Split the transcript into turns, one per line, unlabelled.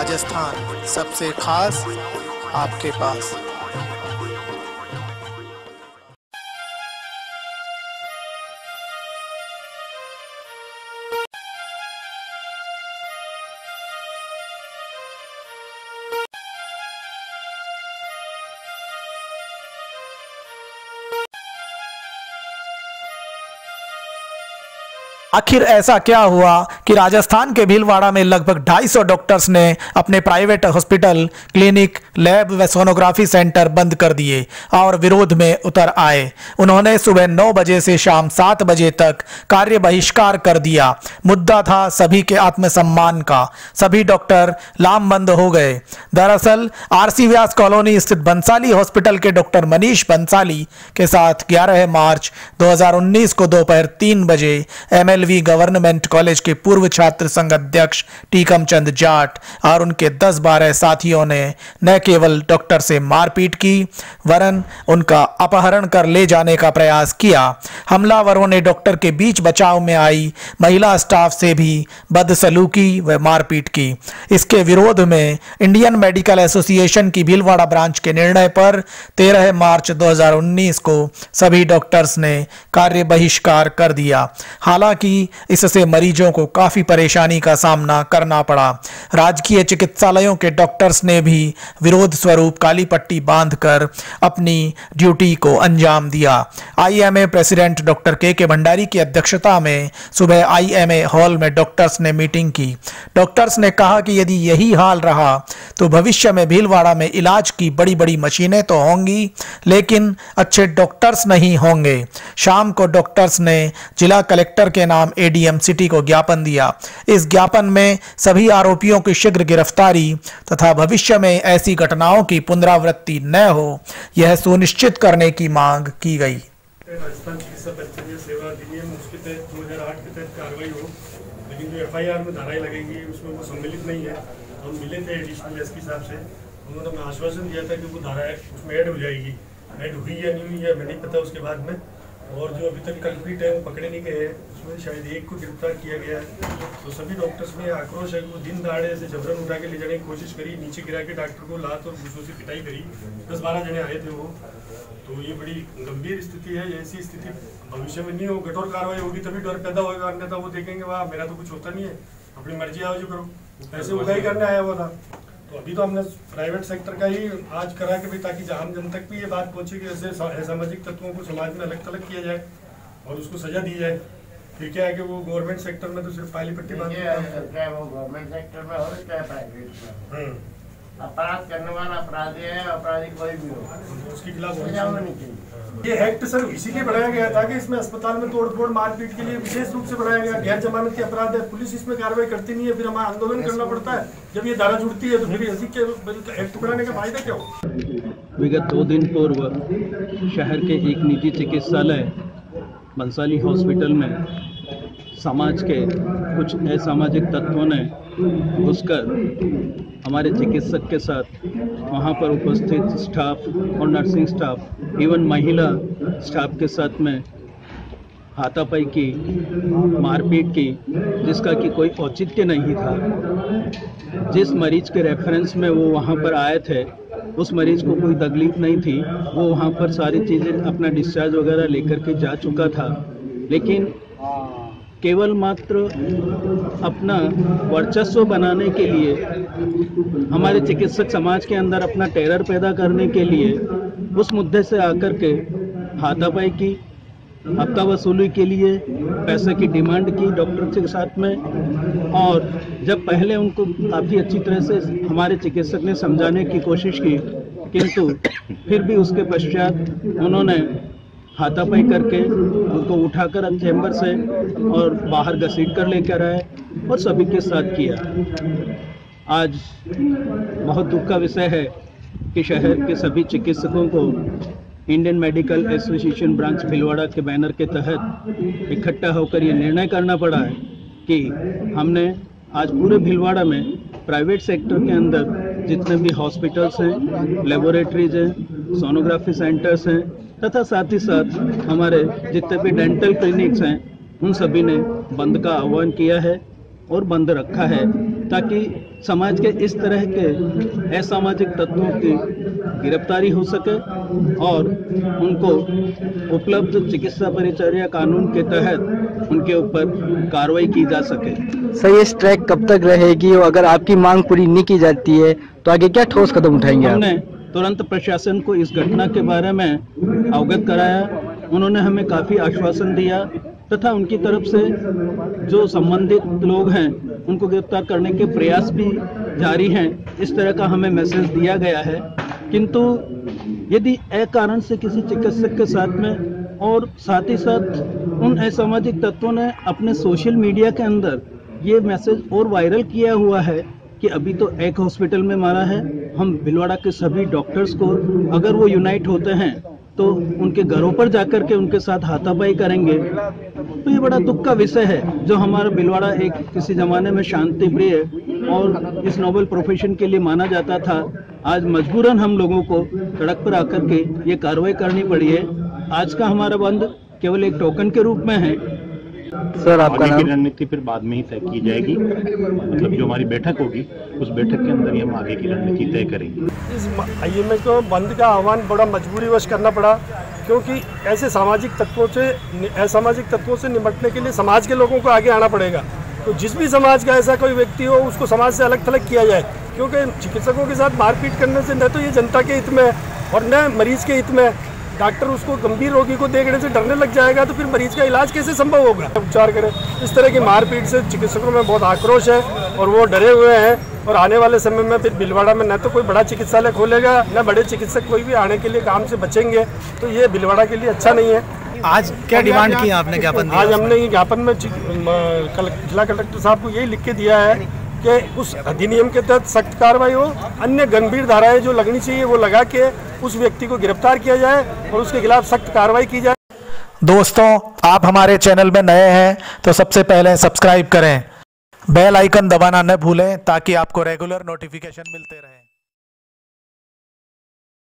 राजस्थान सबसे खास आपके पास। आखिर ऐसा क्या हुआ कि राजस्थान के भीलवाड़ा में लगभग 250 डॉक्टर्स ने अपने प्राइवेट हॉस्पिटल, क्लिनिक, लैब व सोनोग्राफी सेंटर बंद कर दिए और विरोध में उतर आए। उन्होंने सुबह 9 बजे से शाम 7 बजे तक कार्य बहिष्कार कर दिया। मुद्दा था सभी के आत्मसम्मान का। सभी डॉक्टर लामबंद हो गए। दरअसल आरसी व्यास कॉलोनी स्थित बंसाली हॉस्पिटल के डॉक्टर मनीष बंसाली के साथ 11 मार्च 2019 को दोपहर 3 बजे MLV गवर्नमेंट कॉलेज के पूर्व छात्र संघ अध्यक्ष टीकम चंद जाट और उनके 10-12 साथियों ने न केवल डॉक्टर से मारपीट की वरन उनका अपहरण कर ले जाने का प्रयास किया। हमलावरों ने डॉक्टर के बीच बचाव में आई महिला स्टाफ से भी बदसलूकी व मारपीट की। इसके विरोध में इंडियन मेडिकल एसोसिएशन की भीलवाड़ा ब्रांच के निर्णय पर 13 मार्च 2019 को सभी डॉक्टर्स ने कार्य बहिष्कार कर दिया। हालांकि इससे मरीजों को काफी परेशानी का सामना करना पड़ा। राजकीय चिकित्सालयों के डॉक्टर्स ने भी विरोध स्वरूप काली पट्टी बांधकर अपनी ड्यूटी को अंजाम दिया। IMA प्रेसिडेंट डॉक्टर के भंडारी की अध्यक्षता में सुबह IMA हॉल में डॉक्टर्स ने मीटिंग की। डॉक्टर्स ने कहा कि यदि यही हाल रहा तो भविष्य में भीलवाड़ा में इलाज की बड़ी बड़ी मशीनें तो होंगी लेकिन अच्छे डॉक्टर्स नहीं होंगे। शाम को डॉक्टर्स ने जिला कलेक्टर के नाम ADM सिटी को ज्ञापन दिया। इस ज्ञापन में सभी आरोपियों की शीघ्र गिरफ्तारी तथा भविष्य में ऐसी घटनाओं की पुनरावृत्ति न हो यह सुनिश्चित करने की मांग की गई।
राजस्थान चिकित्सा परिषद सेवा अधिनियम उसके तहत 2008 के तहत कार्रवाई हो, लेकिन जो FIR में धाराएं लगेंगी उसमें वो सम्मिलित नहीं है। हम मिले थे एडिशनल SP साहब से, उन्होंने हमें आश्वासन दिया था कि वो धाराएं उसमें ऐड हो जाएगी। ऐड हुई या नहीं हुई है हमें नहीं पता उसके बाद में। और जो अभी तक कल्प्रिट है वो पकड़े नहीं गए हैं, उसमें शायद एक को गिरफ्तार किया गया है। तो सभी डॉक्टर्स में आक्रोश है कि वो दिन दहाड़े ऐसे जबरन उठा के ले जाने की कोशिश करी, नीचे गिरा के डॉक्टर को लात और घूसों से पिटाई करी। 10-12 जने आए थे वो। तो ये बड़ी गंभीर स्थिति है। ऐसी स्थिति भविष्य में नहीं हो, कठोर कार्रवाई होगी तभी डर पैदा होगा, अन्यथा वो देखेंगे वाह मेरा तो कुछ होता नहीं है, अपनी मर्जी आओ जो करो, पैसे उगाई करने आया हुआ था। तो अभी तो हमने प्राइवेट सेक्टर का ही आज करा के भी ताकि आम जन तक भी ये बात पहुंचे कि ऐसे असामाजिक तत्वों को समाज में अलग थलग किया जाए और उसको सजा दी जाए। फिर क्या है कि वो गवर्नमेंट सेक्टर में तो सिर्फ काली पट्टी बांध
चाहे वो गवर्नमेंट सेक्टर में हो चाहे प्राइवेट में, अपराध करने वाला अपराधी है, अपराधी कोई भी हो
उसके खिलाफ
सजा होनी चाहिए।
ये एक्ट सर इसीलिए बनाया गया था कि इसमें अस्पताल में तोड़फोड़ मारपीट के लिए विशेष रूप से बनाया गया। गैर जमानती अपराध है, पुलिस इसमें कार्रवाई करती नहीं है, फिर हमें आंदोलन करना पड़ता है। जब ये धारा जुड़ती है तो फिर इसी के एक्ट बनाने का फायदा क्या हो।
विगत 2 दिन पूर्व शहर के एक निजी चिकित्सालय बंसाली हॉस्पिटल में समाज के कुछ असामाजिक तत्वों ने घुसकर हमारे चिकित्सक के साथ वहां पर उपस्थित स्टाफ और नर्सिंग स्टाफ इवन महिला स्टाफ के साथ में हाथापाई की, मारपीट की, जिसका कि कोई औचित्य नहीं था। जिस मरीज के रेफरेंस में वो वहां पर आए थे उस मरीज को कोई तकलीफ नहीं थी, वो वहाँ पर सारी चीज़ें अपना डिस्चार्ज वगैरह लेकर के जा चुका था। लेकिन केवल मात्र अपना वर्चस्व बनाने के लिए, हमारे चिकित्सक समाज के अंदर अपना टेरर पैदा करने के लिए उस मुद्दे से आकर के हाथापाई की, हफ्ता वसूली के लिए पैसे की डिमांड की डॉक्टर के साथ में। और जब पहले उनको काफ़ी अच्छी तरह से हमारे चिकित्सक ने समझाने की कोशिश की, किंतु फिर भी उसके पश्चात उन्होंने हाथापाई करके उनको उठाकर चैम्बर से और बाहर घसीट कर लेकर आए और सभी के साथ किया। आज बहुत दुख का विषय है कि शहर के सभी चिकित्सकों को Indian medical association branch Bhilwara के बैनर के तहत इकट्ठा होकर ये निर्णय करना पड़ा है कि हमने आज पूरे भीलवाड़ा में प्राइवेट सेक्टर के अंदर जितने भी हॉस्पिटल्स हैं, लेबोरेटरीज हैं, सोनोग्राफी सेंटर्स हैं तथा साथ ही साथ हमारे जितने भी डेंटल क्लिनिक्स हैं, उन सभी ने बंद का आह्वान किया है और बंद रखा है ताकि समाज के इस तरह के असामाजिक तत्वों की गिरफ्तारी हो सके और उनको उपलब्ध चिकित्सा परिचर्या कानून के तहत उनके ऊपर कार्रवाई की जा सके।
सर, ये स्ट्राइक कब तक रहेगी और अगर आपकी मांग पूरी नहीं की जाती है तो आगे क्या ठोस कदम उठाएंगे?
हमने तुरंत प्रशासन को इस घटना के बारे में अवगत कराया। उन्होंने हमें काफ़ी आश्वासन दिया तथा उनकी तरफ से जो संबंधित लोग हैं उनको गिरफ्तार करने के प्रयास भी जारी हैं, इस तरह का हमें मैसेज दिया गया है। किंतु यदि अकारण से किसी चिकित्सक के साथ में और साथ ही साथ उन असामाजिक तत्वों ने अपने सोशल मीडिया के अंदर ये मैसेज और वायरल किया हुआ है कि अभी तो एक हॉस्पिटल में मारा है, हम भीलवाड़ा के सभी डॉक्टर्स को अगर वो यूनाइट होते हैं तो उनके घरों पर जाकर के उनके साथ हाथापाई करेंगे, तो ये बड़ा दुख का विषय है। जो हमारा भीलवाड़ा एक किसी जमाने में शांति प्रिय और इस नोबल प्रोफेशन के लिए माना जाता था, आज मजबूरन हम लोगों को सड़क पर आकर के ये कार्रवाई करनी पड़ी है। आज का हमारा बंद केवल एक टोकन के रूप में है।
सर, आपका नाम?
रणनीति फिर बाद में ही तय की जाएगी, मतलब जो हमारी बैठक होगी उस बैठक के अंदर ही हम आगे की रणनीति तय करेंगे।
इस IMA को बंद का आह्वान बड़ा मजबूरीवश करना पड़ा, क्योंकि ऐसे असामाजिक तत्वों से निपटने के लिए समाज के लोगों को आगे आना पड़ेगा। तो जिस भी समाज का ऐसा कोई व्यक्ति हो उसको समाज से अलग थलग किया जाए, क्योंकि चिकित्सकों के साथ मारपीट करने से न तो ये जनता के हित में और न मरीज के हित में। डॉक्टर उसको गंभीर रोगी को देखने से डरने लग जाएगा तो फिर मरीज का इलाज कैसे संभव होगा, उपचार करें। इस तरह की मारपीट से चिकित्सकों में बहुत आक्रोश है और वो डरे हुए हैं। और आने वाले समय में फिर भीलवाड़ा में न तो कोई बड़ा चिकित्सालय खोलेगा, न बड़े चिकित्सक कोई भी आने के लिए काम से बचेंगे, तो ये भीलवाड़ा के लिए अच्छा नहीं है।
आज क्या डिमांड की आपने ज्ञापन दिया?
आज हमने ये ज्ञापन में जिला कलेक्टर साहब को यही लिख के दिया है कि उस अधिनियम के तहत सख्त कार्रवाई हो, अन्य गंभीर धाराएं जो लगनी चाहिए वो लगा के उस व्यक्ति को गिरफ्तार किया जाए और उसके खिलाफ सख्त कार्रवाई की जाए।
दोस्तों, आप हमारे चैनल में नए हैं तो सबसे पहले सब्सक्राइब करें, बेल आइकन दबाना न भूलें ताकि आपको रेगुलर नोटिफिकेशन मिलते रहें।